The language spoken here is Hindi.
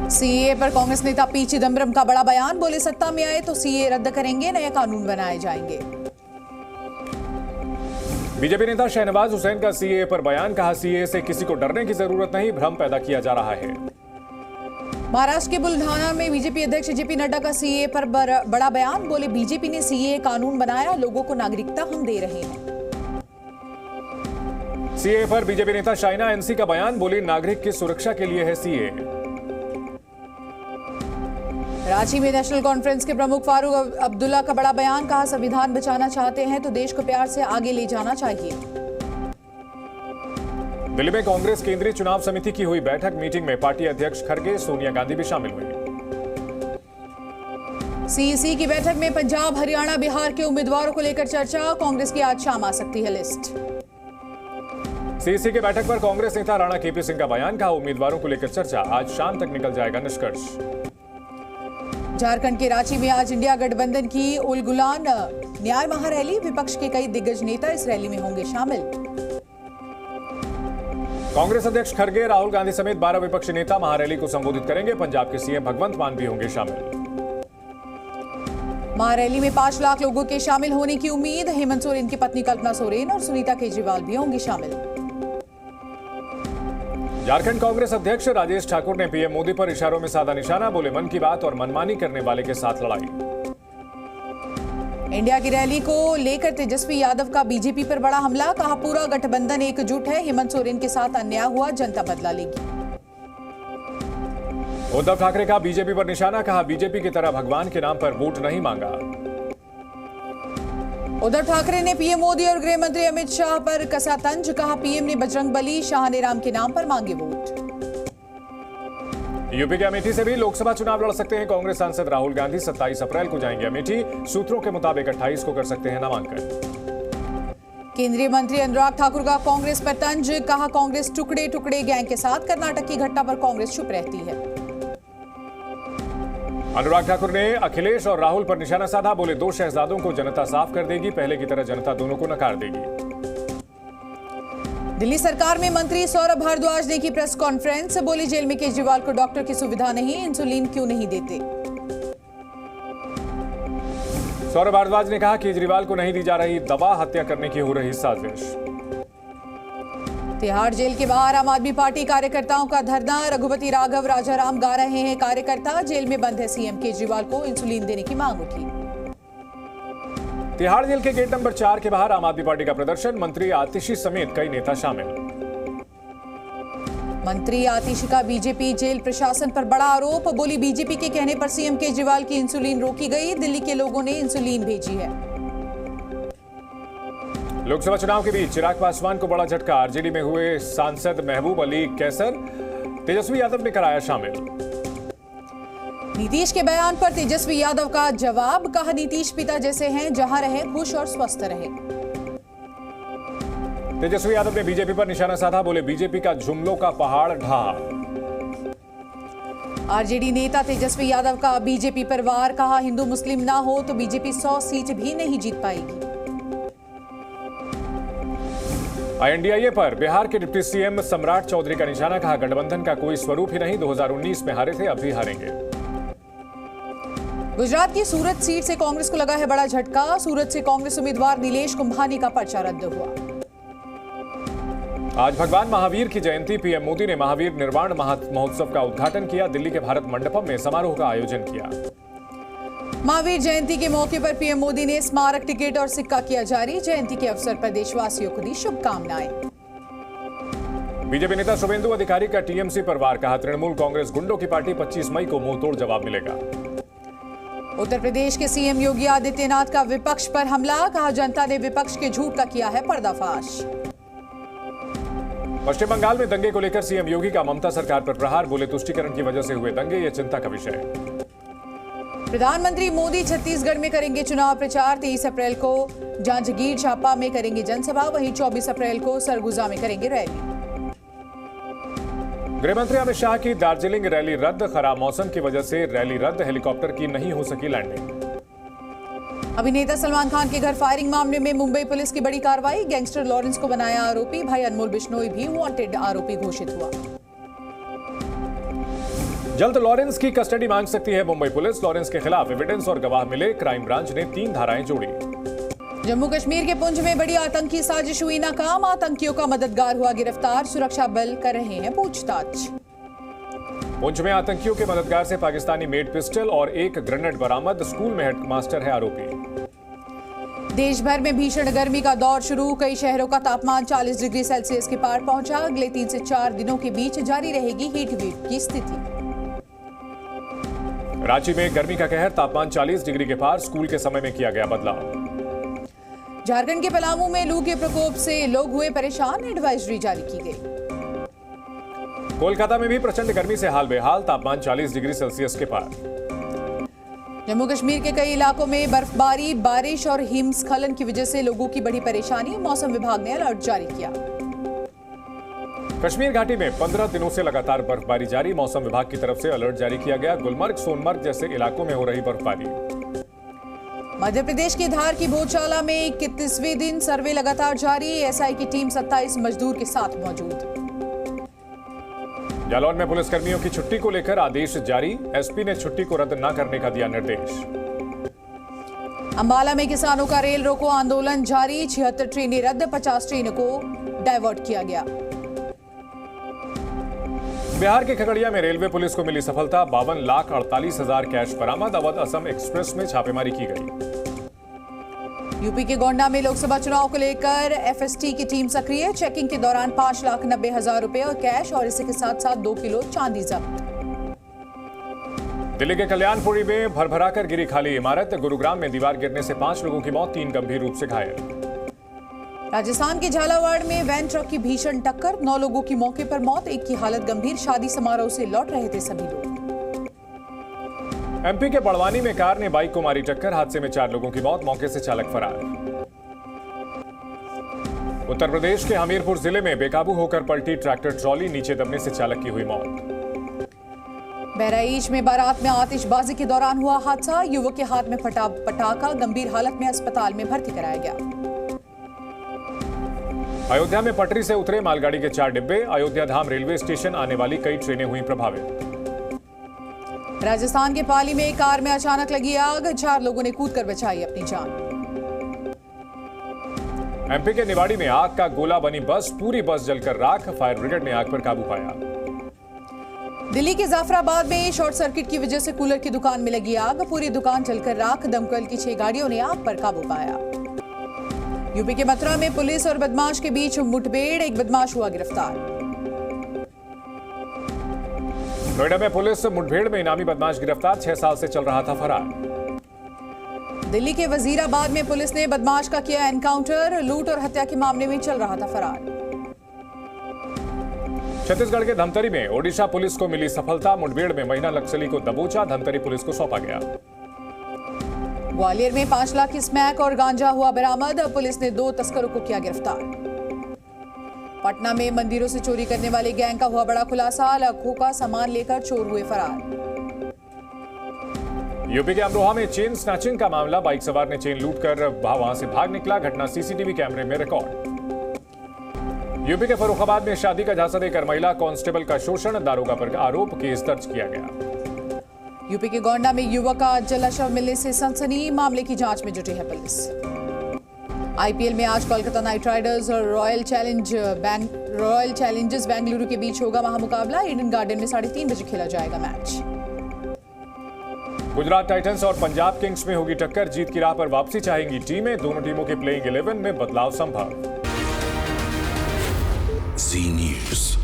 सीएए पर कांग्रेस नेता पी चिदंबरम का बड़ा बयान, बोले सत्ता में आए तो सीएए रद्द करेंगे, नए कानून बनाए जाएंगे। बीजेपी नेता शहनवाज हुसैन का सीएए पर बयान, कहा सीएए से किसी को डरने की जरूरत नहीं, भ्रम पैदा किया जा रहा है। महाराष्ट्र के बुलढाना में बीजेपी अध्यक्ष जेपी नड्डा का सीएए पर बड़ा बयान, बोले बीजेपी ने सीएए कानून बनाया, लोगों को नागरिकता हम दे रहे हैं। सीएए पर बीजेपी नेता शाइना एनसी का बयान, बोली नागरिक की सुरक्षा के लिए है सीएए। रांची में नेशनल कॉन्फ्रेंस के प्रमुख फारूक अब्दुल्ला का बड़ा बयान, कहा संविधान बचाना चाहते हैं तो देश को प्यार से आगे ले जाना चाहिए। दिल्ली में कांग्रेस केंद्रीय चुनाव समिति की हुई बैठक, मीटिंग में पार्टी अध्यक्ष खड़गे, सोनिया गांधी भी शामिल हुई। सीईसी की बैठक में पंजाब, हरियाणा, बिहार के उम्मीदवारों को लेकर चर्चा, कांग्रेस की आज शाम आ सकती है लिस्ट। सीईसी की बैठक पर कांग्रेस नेता राणा केपी सिंह का बयान, कहा उम्मीदवारों को लेकर चर्चा, आज शाम तक निकल जाएगा निष्कर्ष। झारखंड के रांची में आज इंडिया गठबंधन की उलगुलान न्याय महारैली, विपक्ष के कई दिग्गज नेता इस रैली में होंगे शामिल। कांग्रेस अध्यक्ष खड़गे, राहुल गांधी समेत 12 विपक्षी नेता महारैली को संबोधित करेंगे, पंजाब के सीएम भगवंत मान भी होंगे शामिल। महारैली में 5 लाख लोगों के शामिल होने की उम्मीद, हेमंत सोरेन की पत्नी कल्पना सोरेन और सुनीता केजरीवाल भी होंगे शामिल। झारखंड कांग्रेस अध्यक्ष राजेश ठाकुर ने पीएम मोदी पर इशारों में साधा निशाना, बोले मन की बात और मनमानी करने वाले के साथ लड़ाई। इंडिया की रैली को लेकर तेजस्वी यादव का बीजेपी पर बड़ा हमला, कहा पूरा गठबंधन एकजुट है, हेमंत सोरेन के साथ अन्याय हुआ, जनता बदला लेगी। उद्धव ठाकरे का बीजेपी पर निशाना, कहा बीजेपी की तरह भगवान के नाम पर वोट नहीं मांगा। उद्धव ठाकरे ने पीएम मोदी और गृह मंत्री अमित शाह पर कसा तंज, कहा पीएम ने बजरंगबली, शाह ने राम के नाम पर मांगे वोट। यूपी के अमेठी से भी लोकसभा चुनाव लड़ सकते हैं कांग्रेस सांसद राहुल गांधी, 27 अप्रैल को जाएंगे अमेठी, सूत्रों के मुताबिक 28 को कर सकते हैं नामांकन। केंद्रीय मंत्री अनुराग ठाकुर का कांग्रेस पर तंज, कहा कांग्रेस टुकड़े टुकड़े गैंग के साथ, कर्नाटक की घटना पर कांग्रेस चुप रहती है। अनुराग ठाकुर ने अखिलेश और राहुल पर निशाना साधा, बोले 2 शहजादों को जनता साफ कर देगी, पहले की तरह जनता दोनों को नकार देगी। दिल्ली सरकार में मंत्री सौरभ भारद्वाज ने की प्रेस कॉन्फ्रेंस, बोले जेल में केजरीवाल को डॉक्टर की सुविधा नहीं, इंसुलिन क्यों नहीं देते। सौरभ भारद्वाज ने कहा केजरीवाल को नहीं दी जा रही दवा, हत्या करने की हो रही साजिश। तिहाड़ जेल के बाहर आम आदमी पार्टी कार्यकर्ताओं का धरना, रघुपति राघव राजाराम गा रहे हैं कार्यकर्ता, जेल में बंद है सीएम, केजरीवाल को इंसुलिन देने की मांग उठी। तिहाड़ जेल के गेट नंबर 4 के बाहर आम आदमी पार्टी का प्रदर्शन, मंत्री आतिशी समेत कई नेता शामिल। मंत्री आतिशी का बीजेपी जेल प्रशासन पर बड़ा आरोप, बोली बीजेपी के कहने पर सीएम केजरीवाल की इंसुलिन रोकी गई, दिल्ली के लोगों ने इंसुलिन भेजी है। लोकसभा चुनाव के बीच चिराग पासवान को बड़ा झटका, आरजेडी में हुए सांसद महबूब अली कैसर, तेजस्वी यादव ने कराया शामिल। नीतीश के बयान पर तेजस्वी यादव का जवाब, कहा नीतीश पिता जैसे हैं, जहां रहे खुश और स्वस्थ रहे। तेजस्वी यादव ने बीजेपी पर निशाना साधा, बोले बीजेपी का जुमलों का पहाड़ ढहा। आरजेडी नेता तेजस्वी यादव का बीजेपी पर वार, कहा हिंदू मुस्लिम ना हो तो बीजेपी 100 सीट भी नहीं जीत पाएगी। आईएनडीआईए पर बिहार के डिप्टी सीएम सम्राट चौधरी का निशाना, कहा गठबंधन का कोई स्वरूप ही नहीं, 2019 में हारे थे, अब भी हारेंगे। गुजरात की सूरत सीट से कांग्रेस को लगा है बड़ा झटका, सूरत से कांग्रेस उम्मीदवार नीलेश कुंभानी का पर्चा रद्द हुआ। आज भगवान महावीर की जयंती, पीएम मोदी ने महावीर निर्वाण महोत्सव का उद्घाटन किया, दिल्ली के भारत मंडपम में समारोह का आयोजन किया। महावीर जयंती के मौके पर पीएम मोदी ने स्मारक टिकट और सिक्का किया जारी, जयंती के अवसर पर देशवासियों को दी शुभकामनाएं। बीजेपी नेता शुभेंदु अधिकारी का टीएमसी पर वार, कहा तृणमूल कांग्रेस गुंडों की पार्टी, 25 मई को मुंहतोड़ जवाब मिलेगा। उत्तर प्रदेश के सीएम योगी आदित्यनाथ का विपक्ष पर हमला, कहा जनता ने विपक्ष के झूठ का किया है पर्दाफाश। पश्चिम बंगाल में दंगे को लेकर सीएम योगी का ममता सरकार पर प्रहार, बोले तुष्टीकरण की वजह से हुए दंगे, ये चिंता का विषय। प्रधानमंत्री मोदी छत्तीसगढ़ में करेंगे चुनाव प्रचार, 23 अप्रैल को जांजगीर चांपा में करेंगे जनसभा, वहीं 24 अप्रैल को सरगुजा में करेंगे रैली। गृहमंत्री अमित शाह की दार्जिलिंग रैली रद्द, खराब मौसम की वजह से रैली रद्द, हेलीकॉप्टर की नहीं हो सकी लैंडिंग। अभिनेता सलमान खान के घर फायरिंग मामले में मुंबई पुलिस की बड़ी कार्रवाई, गैंगस्टर लॉरेंस को बनाया आरोपी, भाई अनमोल बिश्नोई भी वांटेड आरोपी घोषित हुआ। जल्द लॉरेंस की कस्टडी मांग सकती है मुंबई पुलिस। लॉरेंस के खिलाफ एविडेंस और गवाह मिले, क्राइम ब्रांच ने 3 धाराएं जोड़ी। जम्मू कश्मीर के पुंछ में बड़ी आतंकी साजिश हुई नाकाम, आतंकियों का मददगार हुआ गिरफ्तार, सुरक्षा बल कर रहे हैं पूछताछ। पुंछ में आतंकियों के मददगार से पाकिस्तानी मेड पिस्टल और 1 ग्रेनेड बरामद, स्कूल में हेडमास्टर है आरोपी। देश भर में भीषण गर्मी का दौर शुरू, कई शहरों का तापमान 40 डिग्री सेल्सियस के पार पहुंचा। अगले 3 से 4 दिनों के बीच जारी रहेगी हीट वेव की स्थिति। रांची में गर्मी का कहर, तापमान 40 डिग्री के पार, स्कूल के समय में किया गया बदलाव। झारखंड के पलामू में लू के प्रकोप से लोग हुए परेशान, एडवाइजरी जारी की गई। कोलकाता में भी प्रचंड गर्मी से हाल बेहाल, तापमान 40 डिग्री सेल्सियस के पार। जम्मू कश्मीर के कई इलाकों में बर्फबारी, बारिश और हिमस्खलन की वजह से लोगों की बड़ी परेशानी, मौसम विभाग ने अलर्ट जारी किया। कश्मीर घाटी में 15 दिनों से लगातार बर्फबारी जारी, मौसम विभाग की तरफ से अलर्ट जारी किया गया। गुलमर्ग, सोनमर्ग जैसे इलाकों में हो रही बर्फबारी। मध्य प्रदेश के धार की भोजशाला में 31वें दिन सर्वे लगातार जारी, एसआई की टीम 27 मजदूर के साथ मौजूद। जालौन में पुलिसकर्मियों की छुट्टी को लेकर आदेश जारी, एसपी ने छुट्टी को रद्द न करने का दिया निर्देश। अंबाला में किसानों का रेल रोको आंदोलन जारी, 76 ट्रेनें रद्द, 50 ट्रेनों को डायवर्ट किया गया। बिहार के खगड़िया में रेलवे पुलिस को मिली सफलता, 52,48,000 कैश बरामद, अवध असम एक्सप्रेस में छापेमारी की गई। यूपी के गोंडा में लोकसभा चुनाव को लेकर एफएसटी की टीम सक्रिय, चेकिंग के दौरान 5,90,000 रुपए और कैश और इसी के साथ साथ 2 किलो चांदी जब्त। दिल्ली के कल्याणपुरी में भरभराकर गिरी खाली इमारत, गुरुग्राम में दीवार गिरने से 5 लोगों की मौत, 3 गंभीर रूप से घायल। राजस्थान के झालावाड़ में वैन ट्रक की भीषण टक्कर, 9 लोगों की मौके पर मौत, एक की हालत गंभीर, शादी समारोह से लौट रहे थे सभी लोग। एमपी के बड़वानी में कार ने बाइक को मारी टक्कर, हादसे में 4 लोगों की मौत, मौके से चालक फरार। उत्तर प्रदेश के हमीरपुर जिले में बेकाबू होकर पलटी ट्रैक्टर ट्रॉली, नीचे दबने से चालक की हुई मौत। बहराइच में बारात में आतिशबाजी के दौरान हुआ हादसा, युवक के हाथ में फटा पटाखा, गंभीर हालत में अस्पताल में भर्ती कराया गया। अयोध्या में पटरी से उतरे मालगाड़ी के 4 डिब्बे, अयोध्या धाम रेलवे स्टेशन आने वाली कई ट्रेनें हुई प्रभावित। राजस्थान के पाली में एक कार में अचानक लगी आग, 4 लोगों ने कूदकर बचाई अपनी जान। एमपी के निवाड़ी में आग का गोला बनी बस, पूरी बस जलकर राख, फायर ब्रिगेड ने आग पर काबू पाया। दिल्ली के जाफराबाद में शॉर्ट सर्किट की वजह से कूलर की दुकान में लगी आग, पूरी दुकान जलकर राख, दमकल की 6 गाड़ियों ने आग पर काबू पाया। यूपी के मथुरा में पुलिस और बदमाश के बीच मुठभेड़, एक बदमाश हुआ गिरफ्तार। नोएडा में पुलिस मुठभेड़ में इनामी बदमाश गिरफ्तार, 6 साल से चल रहा था फरार। दिल्ली के वजीराबाद में पुलिस ने बदमाश का किया एनकाउंटर, लूट और हत्या के मामले में चल रहा था फरार। छत्तीसगढ़ के धमतरी में ओडिशा पुलिस को मिली सफलता, मुठभेड़ में महिला नक्सली को दबोचा, धमतरी पुलिस को सौंपा गया। ग्वालियर में 5 लाख की स्मैक और गांजा हुआ बरामद, पुलिस ने 2 तस्करों को किया गिरफ्तार। पटना में मंदिरों से चोरी करने वाले गैंग का हुआ बड़ा खुलासा, लाखों का सामान लेकर चोर हुए फरार। यूपी के अमरोहा में चेन स्नैचिंग का मामला, बाइक सवार ने चेन लूटकर वहां से भाग निकला, घटना सीसीटीवी कैमरे में रिकॉर्ड। यूपी के फर्रुखाबाद में शादी का झांसा देकर महिला कांस्टेबल का शोषण, दारोगा पर आरोप, केस दर्ज किया गया। यूपी के गोंडा में युवक का जला शव मिलने से सनसनी, मामले की जांच में जुटी है पुलिस। आईपीएल में आज कोलकाता नाइट राइडर्स और रॉयल चैलेंजर्स बेंगलुरु के बीच होगा महामुकाबला, ईडन गार्डन में 3:30 बजे खेला जाएगा मैच। गुजरात टाइटंस और पंजाब किंग्स में होगी टक्कर, जीत की राह पर वापसी चाहेंगी टीमें, दोनों टीमों के प्लेइंग 11 में बदलाव संभव। जी न्यूज़।